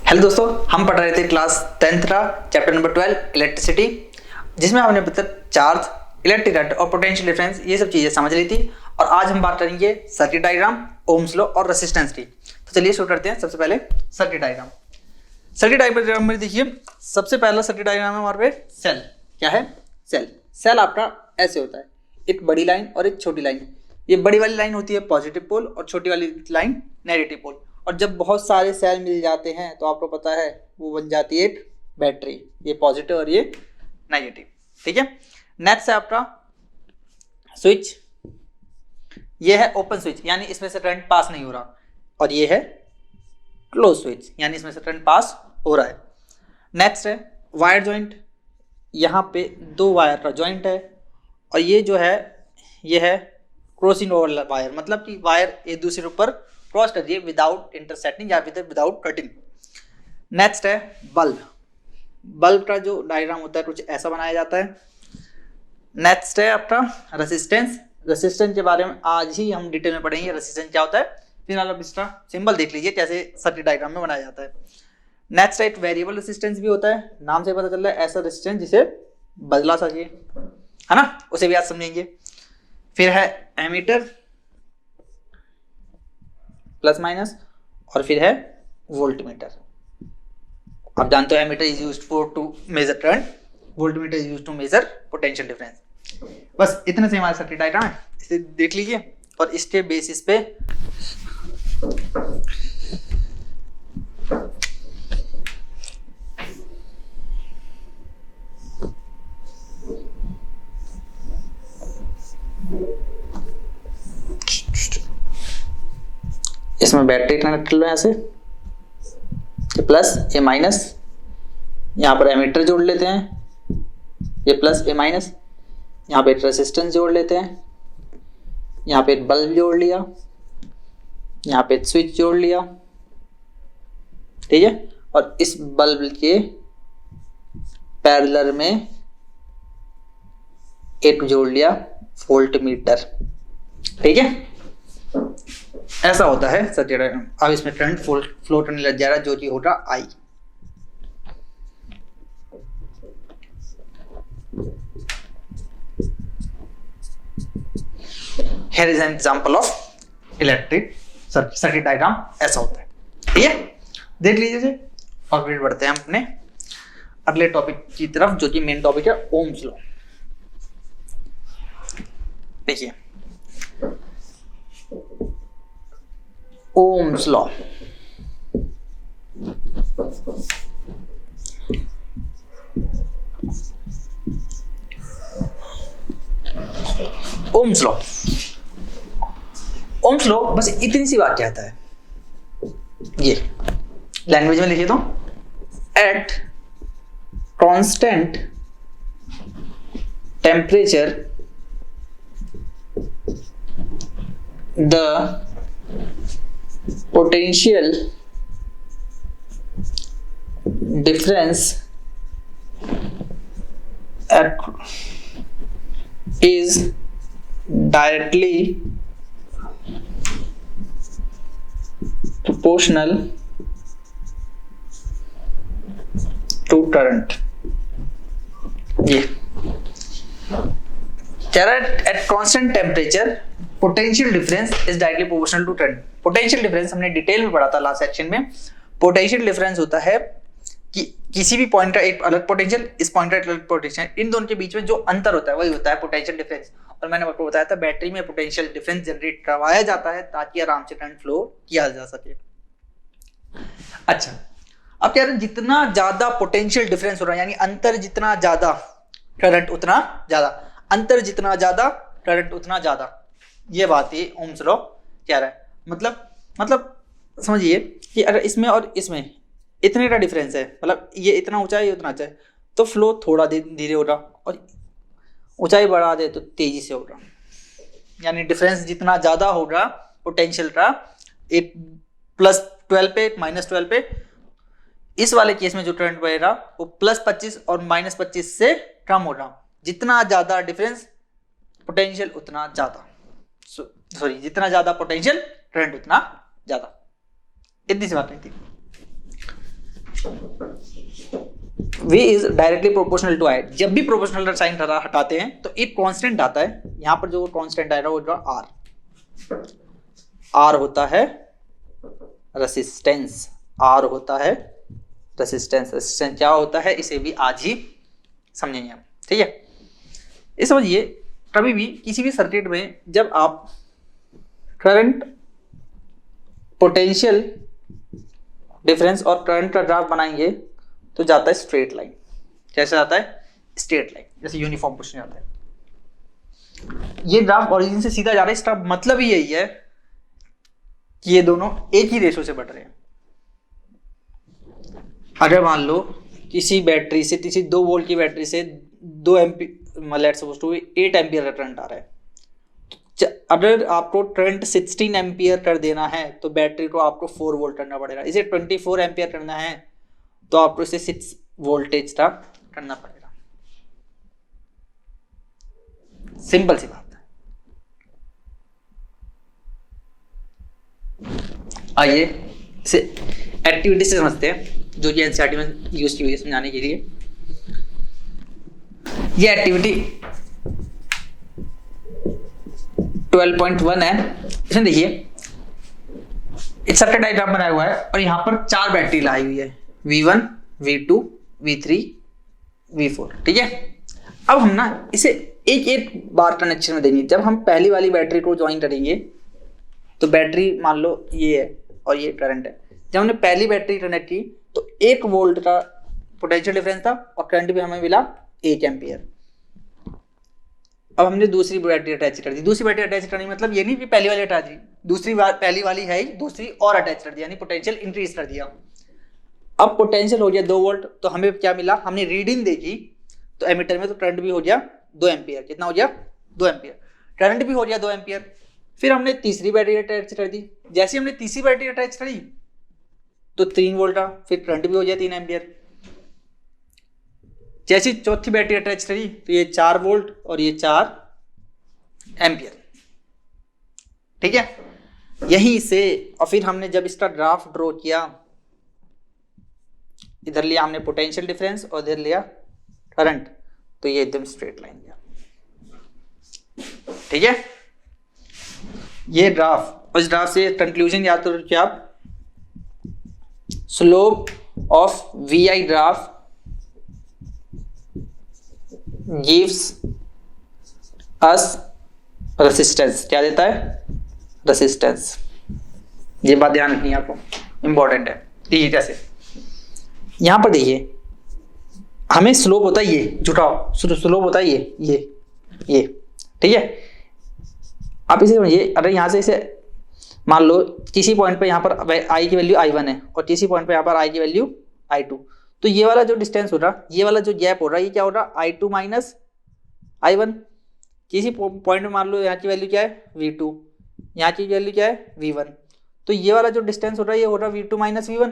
Hello दोस्तों, हम पढ़ रहे थे क्लास 10th का चैप्टर नंबर 12 इलेक्ट्रिसिटी, जिसमें हमने चार्ज, इलेक्ट्रिक करंट और पोटेंशियल डिफरेंस ये सब चीजें समझ ली थी। और आज हम बात करेंगे सर्किट डायग्राम, ओम्स लॉ और रेजिस्टेंस की। तो चलिए शुरू करते हैं। सबसे पहले सर्किट डायग्राम। सर्किट डायग्राम में देखिए, सबसे पहला सर्किट डायग्राम है हमारे पे सेल। क्या है? सेल। सेल आपका ऐसे होता है, एक बड़ी लाइन और एक छोटी लाइन। ये बड़ी वाली लाइन होती है पॉजिटिव पोल और छोटी वाली लाइन नेगेटिव पोल। और जब बहुत सारे सेल मिल जाते हैं तो आपको पता है वो बन जाती है एक बैटरी। ये पॉजिटिव और ये नेगेटिव। ठीक है। नेक्स्ट है आपका स्विच। ये है ओपन स्विच, यानी इसमें से करंट पास नहीं हो रहा। और ये है क्लोज स्विच, यानी इसमें से करंट पास हो रहा है। नेक्स्ट है वायर जॉइंट। यहाँ पे दो वायर का जॉइंट है और ये जो है ये है क्रॉसिंग ओवर वायर, मतलब कि वायर एक दूसरे के ऊपर क्रॉस कर दिए विदाउट इंटरसेक्टिंग या विदाउट कटिंग। नेक्स्ट है बल्ब। बल्ब का जो डायग्राम होता है कुछ ऐसा बनाया जाता है। नेक्स्ट है आपका रेजिस्टेंस। रेजिस्टेंस के बारे में आज ही हम डिटेल में पढ़ेंगे, रेजिस्टेंस क्या होता है। फिलहाल आप इसका सिंबल देख लीजिए कैसे सर्किट डायग्राम में बनाया जाता है। नेक्स्ट है एक वेरिएबल रेजिस्टेंस भी होता है, नाम से पता चल रहा है ऐसा रेजिस्टेंस जिसे बदला सके, है ना, उसे भी आज समझेंगे। फिर है एमीटर प्लस माइनस, और फिर है वोल्टमीटर। आप जानते हो ammeter is used for to measure current, voltmeter is used to measure potential difference. बस इतने से हमारा सर्किट डायग्राम है, इसे देख लीजिए और इसके बेसिस पे इसमें बैटरी कनेक्ट कर लो, ऐसे ये प्लस ये माइनस। यहाँ पर एमीटर जोड़ लेते हैं, ये प्लस ये माइनस। यहाँ पे रेजिस्टेंस जोड़ लेते हैं, यहाँ पे बल्ब जोड़ लिया, यहाँ पे स्विच जोड़ लिया। ठीक है। और इस बल्ब के पैरेलल में एक जोड़ लिया वोल्टमीटर। ठीक है, ऐसा होता है सर्किट डायग्राम। अब इसमें करंट फ्लो करने लग जा रहा है, जो कि होगा आई। Here is an example of electric circuit diagram. ऐसा होता है। ठीक है, देख लीजिए। और फिर बढ़ते हैं हम अपने अगले टॉपिक की तरफ, जो कि मेन टॉपिक है ओम्स लॉ। देखिए Ohm's law. Ohm's law, Ohm's law बस इतनी सी बात कहता है। ये लैंग्वेज में लिखिए तो, eight constant temperature the potential difference is directly proportional to current। ये कह रहा है at constant temperature potential difference is directly proportional to current. Potential difference हमने डिटेल में पढ़ा था लास्ट सेक्शन में। पोटेंशियल डिफरेंस होता है कि किसी भी पॉइंट का एक अलग पोटेंशियल, इस पॉइंट का एक अलग पोटेंशियल, इन दोनों के बीच में जो अंतर होता है वही होता है पोटेंशियल डिफरेंस। और मैंने आपको बताया था बैटरी में पोटेंशियल डिफरेंस जनरेट करवाया जाता है ताकि आराम से करंट फ्लो किया जा सके। अच्छा, अब कह रहे हैं जितना ज्यादा पोटेंशियल डिफरेंस हो रहा है, यानी अंतर जितना ज्यादा करंट उतना ज्यादा, अंतर जितना ज्यादा करंट उतना ज्यादा। ये बात है ओम्स लॉ कह रहा है। मतलब समझिए कि अगर इसमें और इसमें इतने का डिफरेंस है, मतलब ये इतना ऊंचा है ये उतना ऊंचा है, तो फ्लो थोड़ा धीरे होगा, और ऊंचाई बढ़ा दे तो तेजी से होगा। यानी डिफरेंस जितना ज्यादा होगा पोटेंशियल का, एक +12 पे एक -12 पे, इस वाले केस में जो करंट बहेगा वो +25 और -25 से कम होगा। जितना ज्यादा डिफरेंस पोटेंशियल उतना ज्यादा, सॉरी जितना ज्यादा पोटेंशियल करंट उतना ज्यादा। इतनी सी बात नहीं थी। v is directly proportional to i। जब भी प्रोपोर्शनल साइन हटाते हैं तो एक कांस्टेंट आता है, यहां पर जो कांस्टेंट आएगा वो जो r होता है रेसिस्टेंस। r होता है रेसिस्टेंस। रेसिस्टेंस क्या होता है इसे भी आज ही समझेंगे हम, ठीक है। ये समझिए, कभी भी किसी भी सर्किट में जब आप करंट, पोटेंशियल डिफरेंस और करंट का ग्राफ बनाएंगे तो जाता है स्ट्रेट लाइन। कैसे जाता है? स्ट्रेट लाइन, जैसे यूनिफॉर्म पोजीशन जाता है। ये ग्राफ ओरिजिन से सीधा जा रहा है, इसका मतलब ही यही है कि ये दोनों एक ही रेशो से बढ़ रहे हैं। अगर मान लो किसी बैटरी से, किसी 2 वोल्ट की बैटरी से 2 ampere, let's suppose to 8 ampere का करंट आ रहा है, अगर आपको करंट 16 एम्पीयर कर देना है तो बैटरी को आपको 4 वोल्ट करना पड़ेगा। इसे 24 एम्पीयर करना है तो आपको इसे 6 वोल्टेज का करना पड़ेगा। सिंपल सी बात है। आइए इसे एक्टिविटी से समझते हैं, जो कि एनसीईआरटी में यूज की हुई है समझाने के लिए। ये एक्टिविटी 12.1 है। इसमें देखिए एक सर्किट डायग्राम बनाया हुआ है और यहाँ पर 4 बैटरी लाई हुई है, V1, V2, V3, V4, ठीक है। अब हम ना इसे एक एक बार कनेक्शन में देंगे। जब हम पहली वाली बैटरी को ज्वाइन करेंगे तो बैटरी मान लो ये है और ये करंट है। जब हमने पहली बैटरी कनेक्ट की तो 1 वोल्ट का पोटेंशियल डिफरेंस था और करंट भी हमें मिला 1 एम्पीयर। अब हमने दूसरी बैटरी अटैच कर दी। दूसरी बैटरी अटैच करने मतलब ये नहीं कि पहली वाली हटा दी, दूसरी बार पहली वाली है ही, दूसरी और अटैच कर दिया, यानी पोटेंशियल इंक्रीज कर दिया। अब पोटेंशियल हो गया 2 वोल्ट, तो हमें क्या मिला? हमने रीडिंग देखी तो एमीटर में तो करंट भी हो गया 2 एम्पीयर। कितना हो गया? 2 एम्पीयर। करंट भी हो गया 2 एम्पीयर। फिर हमने तीसरी बैटरी अटैच कर दी। जैसे हमने तीसरी बैटरी अटैच करी तो 3 वोल्ट का, फिर करंट भी हो गया 3 एम्पीयर। जैसी चौथी बैटरी अटैच करी तो ये 4 वोल्ट और ये 4 एम्पीयर, ठीक है। यहीं से और फिर हमने जब इसका ग्राफ ड्रॉ किया, इधर लिया हमने पोटेंशियल डिफरेंस और इधर लिया करंट, तो ये एकदम स्ट्रेट लाइन गया, ठीक है। ये ग्राफ, उस ग्राफ से कंक्लूजन याद तो रखिए आप, slope of V I graph gives us resistance. क्या देता है? रेसिस्टेंस। ये बात ध्यान रखनी है आपको, इंपॉर्टेंट है। ठीक है, कैसे? यहां पर देखिए हमें स्लोप होता है ये, जुटाओ, स्लोप होता है ये, ठीक है। आप इसे समझिए, अगर यहां से इसे मान लो किसी पॉइंट पे यहाँ पर आई की वैल्यू I1 है और किसी पॉइंट पे यहाँ पर आई की वैल्यू I2, तो ये वाला जो डिस्टेंस हो रहा, ये वाला जो गैप हो रहा है, ये क्या हो रहा? I2 minus I1। किसी पॉइंट में मान लो यहाँ की वैल्यू क्या है? V2, यहाँ की वैल्यू क्या है? V1। तो ये वाला जो डिस्टेंस हो रहा है ये हो रहा V2 माइनस V1,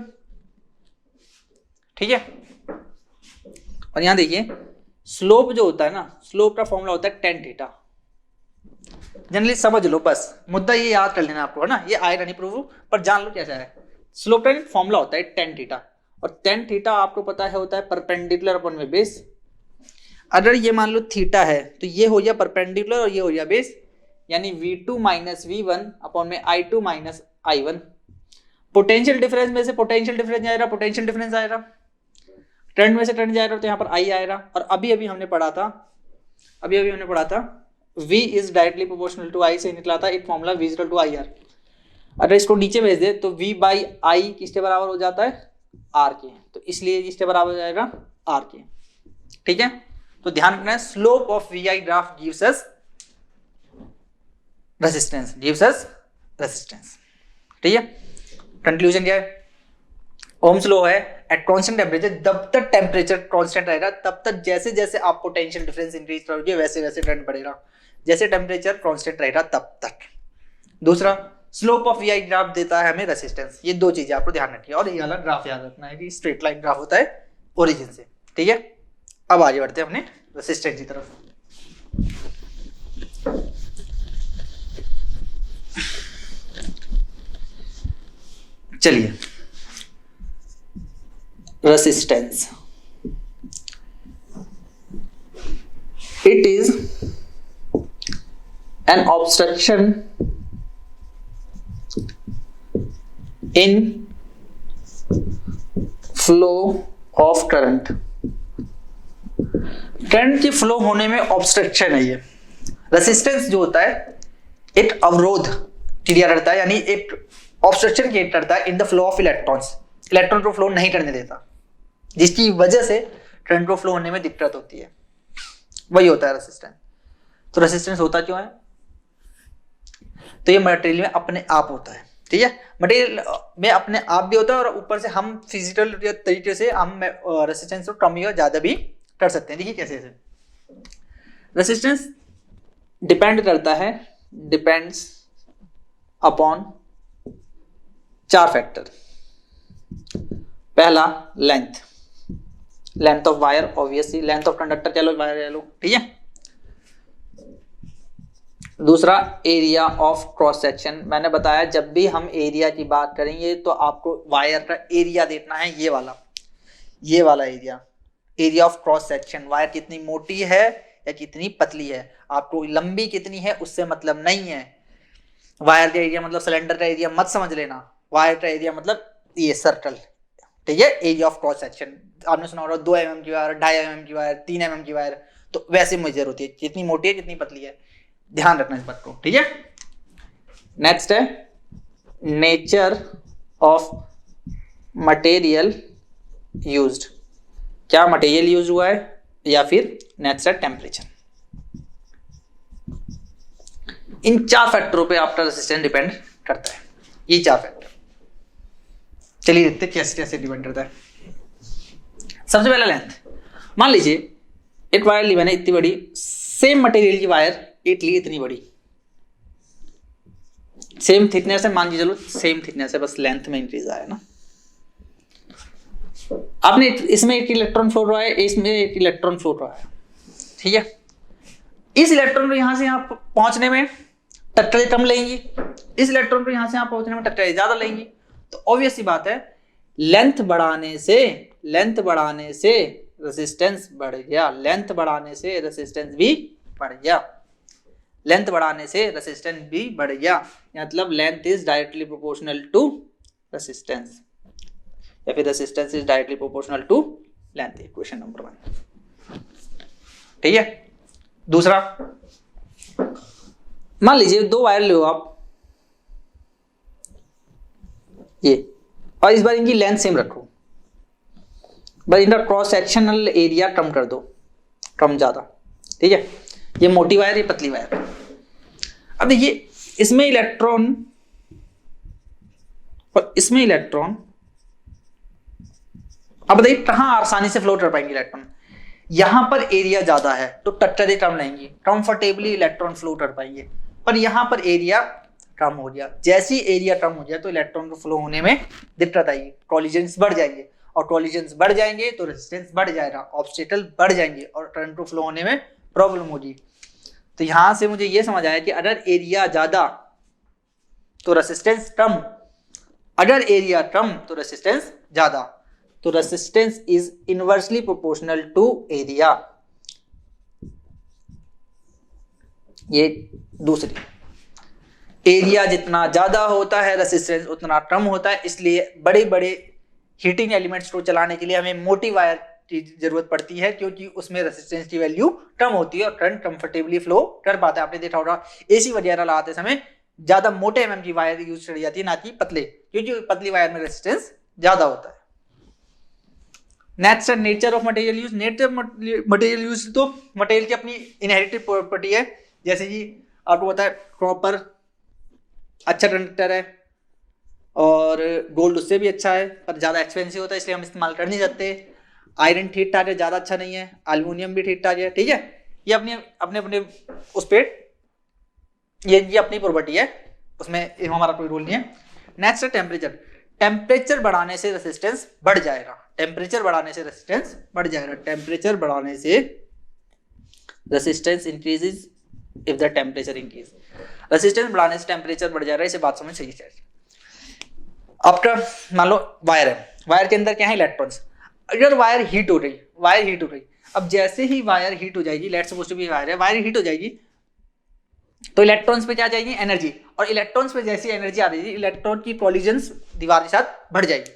ठीक है। और यहाँ देखिए स्लोप जो होता है ना, स्लोप का फॉर्मूला होता है tan थीटा। जनरली समझ लो, बस मुद्दा ये याद कर लेना आपको, है ना। ये आएगा नहीं प्रूफ, पर जान लो कैसा है। स्लोप का फॉर्मूला होता है tan थीटा, और tan थीटा आपको पता है होता है परपेंडिकुलर अपॉन में बेस। अगर ये मान लो थीटा है तो ये हो गया परपेंडिकुलर और ये हो गया बेस, यानी V2 माइनस V1 अपॉन में I2 minus I1। Potential difference में से पोटेंशियल डिफरेंस आएगा, पोटेंशियल डिफरेंस आएगा, करंट में से करंट जाएगा तो यहाँ पर I आएगा। और अभी अभी हमने पढ़ा था V is directly proportional to I से निकला था एक formula V equal to IR। अगर इसको नीचे भेज दे तो V बाई I किसके बराबर हो जाता है? R के, तो इसलिए इसके बराबर हो जाएगा R के, ठीक है। तो ध्यान रखना है, slope of V I graph gives us resistance, ठीक है। कंक्लूजन क्या है? ओम्स लॉ है, एट कांस्टेंट टेम्परेचर, जब तक टेम्परेचर कांस्टेंट रहेगा तब तक जैसे जैसे आप पोटेंशियल डिफरेंस इंक्रीज करोगे वैसे वैसे करंट बढ़ेगा, जैसे टेम्परेचर कांस्टेंट रहेगा तब तक। दूसरा, slope of V I graph देता है हमें रेसिस्टेंस। ये 2 चीजें आपको ध्यान रखनी है, और ये वाला ग्राफ याद रखना है कि स्ट्रेट लाइन ग्राफ होता है ओरिजिन से, ठीक है। अब आगे बढ़ते हैं अपने रेसिस्टेंस की तरफ। चलिए resistance. It is an obstruction in flow of current. Current की फ्लो होने में ऑब्स्ट्रक्शन है ये। रेसिस्टेंस जो होता है एक अवरोध क्रिया करता है, यानी एक ऑब्स्ट्रक्शन क्रिएट करता है in the flow of electrons. Electron को फ्लो नहीं करने देता, जिसकी वजह से करंट को फ्लो होने में दिक्कत होती है, वही होता है रेसिस्टेंस। तो रेसिस्टेंस होता क्यों है? तो ये मटेरियल में अपने आप होता है, ठीक है। मटेरियल में अपने आप भी होता है और ऊपर से हम फिजिकल तरीके से हम रेसिस्टेंस को कम या ज्यादा भी कर सकते हैं। देखिए कैसे रेसिस्टेंस डिपेंड करता है, डिपेंड्स अपॉन 4 फैक्टर। पहला length, length of wire, obviously length of conductor कह लो, वायर कह लो, ठीक है। दूसरा एरिया ऑफ क्रॉस सेक्शन। मैंने बताया जब भी हम एरिया की बात करेंगे तो आपको वायर का एरिया देखना है, ये वाला area, area of cross section. Wire कितनी मोटी है या कितनी पतली है, आपको लंबी कितनी है उससे मतलब नहीं है। वायर का एरिया मतलब सिलेंडर का एरिया मत समझ लेना, वायर का एरिया मतलब ये सर्कल, ठीक है। एरिया ऑफ क्रॉस सेक्शन आपने सुना होगा 2 mm की वायर, 2.5 mm की वायर, 3 mm की वायर, तो वैसे मेजर होती है, कितनी मोटी है कितनी पतली है, ध्यान रखना इस बात को, ठीक है। नेक्स्ट है नेचर ऑफ मटेरियल यूज्ड। क्या मटेरियल यूज हुआ है, या फिर नेक्स्ट है टेम्परेचर। इन 4 फैक्टरों पे आपका रेसिस्टेंस डिपेंड करता है, ये 4 फैक्टर। चलिए देखते कैसे कैसे डिपेंड करता है। सबसे पहला लेंथ। मान लीजिए एक वायर ली मैंने इतनी बड़ी, सेम मटेरियल की वायर एक ली इतनी बड़ी, सेम थिकनेस है, मान लीजिए चलो सेम थिकनेस है, बस लेंथ में इंक्रीज आया ना। आपने इसमें एक इलेक्ट्रॉन फ्लो रहा है, इसमें एक इलेक्ट्रॉन फ्लो रहा है, ठीक है। इस इलेक्ट्रॉन को यहां से यहां पहुंचने में टक्कर कम लेंगी, इस इलेक्ट्रॉन को यहां से यहां पहुंचने में टक्कर ज्यादा लेंगी। तो ऑब्वियस सी बात है लेंथ बढ़ाने से रेसिस्टेंस बढ़ गया, लेंथ बढ़ाने से रेसिस्टेंस भी बढ़ गया, लेंथ बढ़ाने से रेसिस्टेंस भी बढ़ गया। मतलब length is directly proportional to resistance, या फिर resistance is directly proportional to length. Equation number 1, ठीक है। दूसरा, मान लीजिए 2 वायर लो आप ये, और इस बार इनकी लेंथ सेम रखो, बस इनका क्रॉस सेक्शनल एरिया कम कर दो, कम ज्यादा, ठीक है। ये मोटी वायर, ये पतली वायर। अब देखिए इसमें इलेक्ट्रॉन और इसमें इलेक्ट्रॉन, अब बताइए कहां आसानी से फ्लो कर पाएंगे इलेक्ट्रॉन। यहां पर एरिया ज्यादा है तो टक्करें कम लेंगी, कंफर्टेबली इलेक्ट्रॉन फ्लो कर पाएंगे, पर यहां पर एरिया कम हो गया। जैसे ही एरिया कम हो गया तो इलेक्ट्रॉन को फ्लो होने में दिक्कत आएगी, कॉलिजन्स बढ़ जाएंगे, और कॉलिजन्स बढ़ जाएंगे तो रेजिस्टेंस बढ़ जाएगा, ऑब्स्टेकल बढ़ जाएंगे और करंट को फ्लो होने में प्रॉब्लम होगी। तो यहां से मुझे यह समझ आया कि अगर एरिया ज्यादा तो रेजिस्टेंस कम, अगर एरिया कम तो रेजिस्टेंस ज्यादा। तो resistance is inversely proportional to area. ये दूसरी, एरिया जितना ज्यादा होता है रेजिस्टेंस उतना कम होता है, इसलिए बड़े बड़े हीटिंग एलिमेंट्स को चलाने के लिए हमें मोटी वायर की जरूरत पड़ती है, क्योंकि उसमें रेजिस्टेंस की वैल्यू कम होती है और करंट कंफर्टेबली फ्लो कर पाता है। आपने देखा होगा एसी वगैरह लगाते समय ज्यादा मोटे एमएम की वायर यूज करी जाती है, ना कि पतले, क्योंकि पतली वायर में रेजिस्टेंस ज्यादा होता है। Next nature of material use. Nature material use तो मटेरियल की अपनी इनहेरिटेड प्रॉपर्टी है, जैसे कि आपको पता है कॉपर अच्छा कंडक्टर है और गोल्ड उससे भी अच्छा है, पर ज़्यादा एक्सपेंसिव होता है इसलिए हम इस्तेमाल कर नहीं सकते। आयरन ठीक ठाक है, ज़्यादा अच्छा नहीं है। एल्युमिनियम भी ठीक ठाक है, ठीक है। ये अपने अपने अपने उस पर ये अपनी प्रॉपर्टी है, उसमें हमारा कोई रोल नहीं है। नेक्स्ट है टेम्परेचर। टेम्परेचर बढ़ाने से रेसिस्टेंस बढ़ जाएगा, टेम्परेचर बढ़ाने से रेसिस्टेंस बढ़ जाएगा। टेम्परेचर बढ़ाने से resistance increases if the temperature increase. Resistance बढ़ाने से टेम्परेचर बढ़ जाएगा, इसे बात समझ चाहिए। आपका मान लो वायर है, वायर के अंदर क्या है इलेक्ट्रॉन्स। अगर वायर हीट हो रही, अब जैसे ही वायर हीट हो जाएगी, let's suppose to be wire heat हो जाएगी, तो इलेक्ट्रॉन्स पे क्या जाएगी, एनर्जी, और इलेक्ट्रॉन्स पे जैसी एनर्जी आ रही है, इलेक्ट्रॉन की कॉलिजन्स दीवार के साथ बढ़ जाएगी।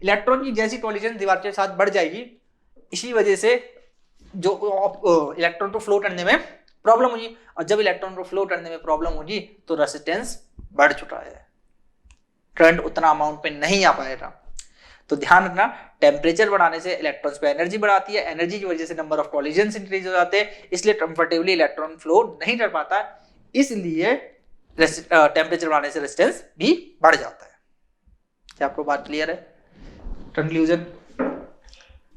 इलेक्ट्रॉन की जैसी कॉलिजन दीवार के साथ बढ़ जाएगी, इसी वजह से जो इलेक्ट्रॉन को फ्लो करने में प्रॉब्लम होगी, और जब इलेक्ट्रॉन को फ्लो करने में प्रॉब्लम होगी तो रेजिस्टेंस बढ़ चुका है, करंट उतना अमाउंट पे नहीं आ पाएगा। तो ध्यान रखना, टेम्परेचर बढ़ाने से इलेक्ट्रॉन्स पे एनर्जी बढ़ाती है, एनर्जी की वजह से नंबर ऑफ कॉलिजन्स इंक्रीज हो जाते हैं, इसलिए कंफर्टेबली इलेक्ट्रॉन फ्लो नहीं कर पाता, इसलिए टेम्परेचर बढ़ाने से रेजिस्टेंस भी बढ़ जाता है। क्या आपको बात क्लियर है? कंक्लूजन,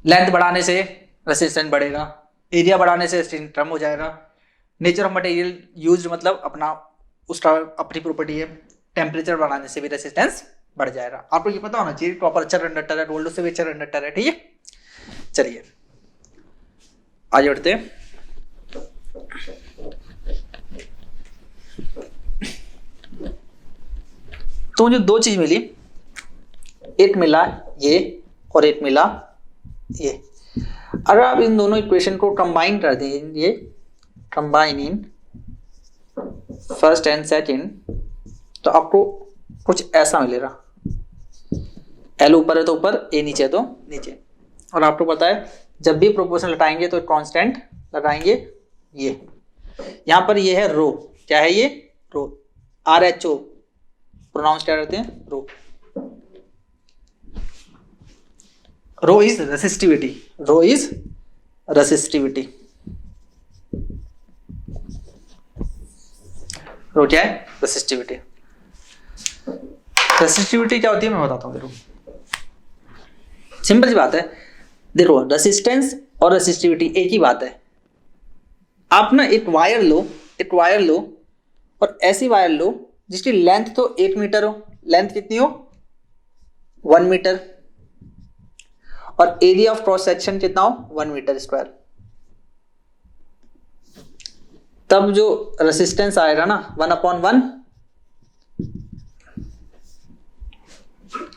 लेंथ बढ़ाने से रेजिस्टेंस बढ़ेगा, एरिया बढ़ाने से रेजिस्टेंस कम हो जाएगा, नेचर ऑफ मटेरियल यूज्ड मतलब अपना उसका अपनी प्रॉपर्टी है, टेम्परेचर बढ़ाने से भी रेजिस्टेंस बढ़ जाएगा। आपको ये पता होना चाहिए, कॉपर अच्छा कंडक्टर है, गोल्ड से भी अच्छा कंडक्टर है, ठीक है। चलिए आगे बढ़ते हैं। तो मुझे दो चीज मिली, एक मिला ये और एक मिला ये। अगर आप इन दोनों इक्वेशन को कंबाइन कर देंगे, combine in first and second, तो आपको कुछ ऐसा मिलेगा, एल ऊपर है तो ऊपर, ए नीचे है तो नीचे। और आपको पता है जब भी प्रोपोर्शन लगाएंगे तो कांस्टेंट लगाएंगे, ये यहां पर ये है रो, क्या है ये, rho, R H O pronounce क्या करते हैं, rho. Rho is resistivity, rho is resistivity, rho क्या है, रेसिस्टिविटी। रेसिस्टिविटी क्या होती है मैं बताता हूं, देखो सिंपल सी बात है, देखो रेसिस्टेंस और रेसिस्टिविटी एक ही बात है। आप ना एक वायर लो और ऐसी वायर लो जिसकी लेंथ तो 1 मीटर हो, लेंथ कितनी हो 1 मीटर, और एरिया ऑफ क्रॉस सेक्शन कितना हो 1 मीटर स्क्वायर, तब जो रेसिस्टेंस आएगा ना 1/1,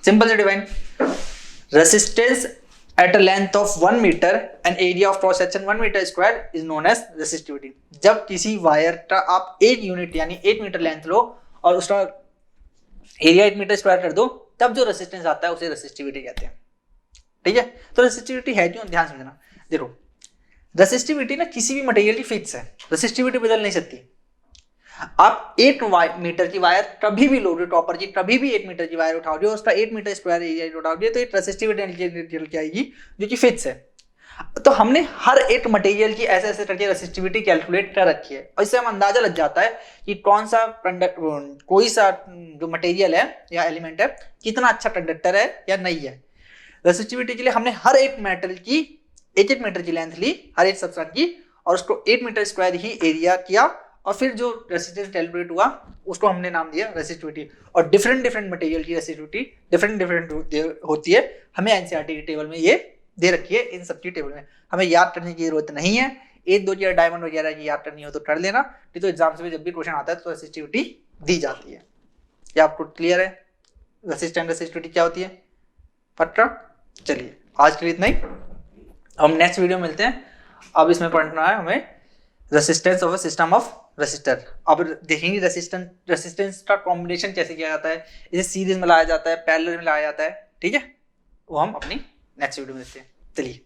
सिंपल से define, resistance at a length of 1 metre and area of cross section 1 metre square is known as resistivity. जब किसी वायर का आप 1 यूनिट यानी 1 मीटर लेंथ लो और उसका एरिया 1 मीटर स्क्वायर कर दो, तब जो रेसिस्टेंस आता है उसे रेसिस्टिविटी कहते हैं, ठीक है। तो रेसिस्टिविटी है क्यों, ध्यान समझना। देखो रेसिस्टिविटी ना किसी भी मटेरियल की फिक्स है, रेसिस्टिविटी बदल नहीं सकती। आप 1 मीटर की वायर कभी भी लोगे, कॉपर की कभी भी 1 मीटर की वायर उठाओगे और उसका 1 मीटर स्क्वायर एरिया उठाओगे तो एक रेसिस्टिविटी की आएगी जो कि फिक्स है। तो हमने हर एक मटेरियल की ऐसे ऐसे करके रेसिस्टिविटी कैलकुलेट कर रखी है, और इससे हम अंदाजा लग जाता है कि कौन सा कोई सा जो मटेरियल है या एलिमेंट है कितना अच्छा कंडक्टर है या नहीं है। रेसिस्टिविटी के लिए हमने हर एक मेटल की 1 मीटर की लेंथ ली, हर एक सब्सटेंस की, और उसको 1 मीटर स्क्वायर ही एरिया किया, और फिर जो रेसिस्टेंस कैलकुलेट हुआ उसको हमने नाम दिया रेसिस्टिविटी। और डिफरेंट मटेरियल की रेसिस्टिविटी डिफरेंट होती है। हमें एनसीईआरटी की टेबल में ये दे रखी है, इन सबकी टेबल में हमें याद करने की जरूरत नहीं है। 1-2 या डायमंड वगैरह की याद करनी हो तो कर लेना, नहीं तो एग्जाम से जब भी क्वेश्चन आता है तो रेसिस्टिविटी दी जाती है। क्या आपको क्लियर है रेसिस्टिविटी क्या होती है, पक्का? चलिए आज के लिए इतना ही, हम नेक्स्ट वीडियो मिलते हैं। अब इसमें पढ़ना है हमें resistance of a system of resistor. अब देखेंगे रेसिस्टेंस का कॉम्बिनेशन कैसे किया जाता है, इसे सीरीज में लाया जाता है, पैरेलल में लाया जाता है, ठीक है। वो हम अपनी नेक्स्ट वीडियो में देखते हैं। चलिए।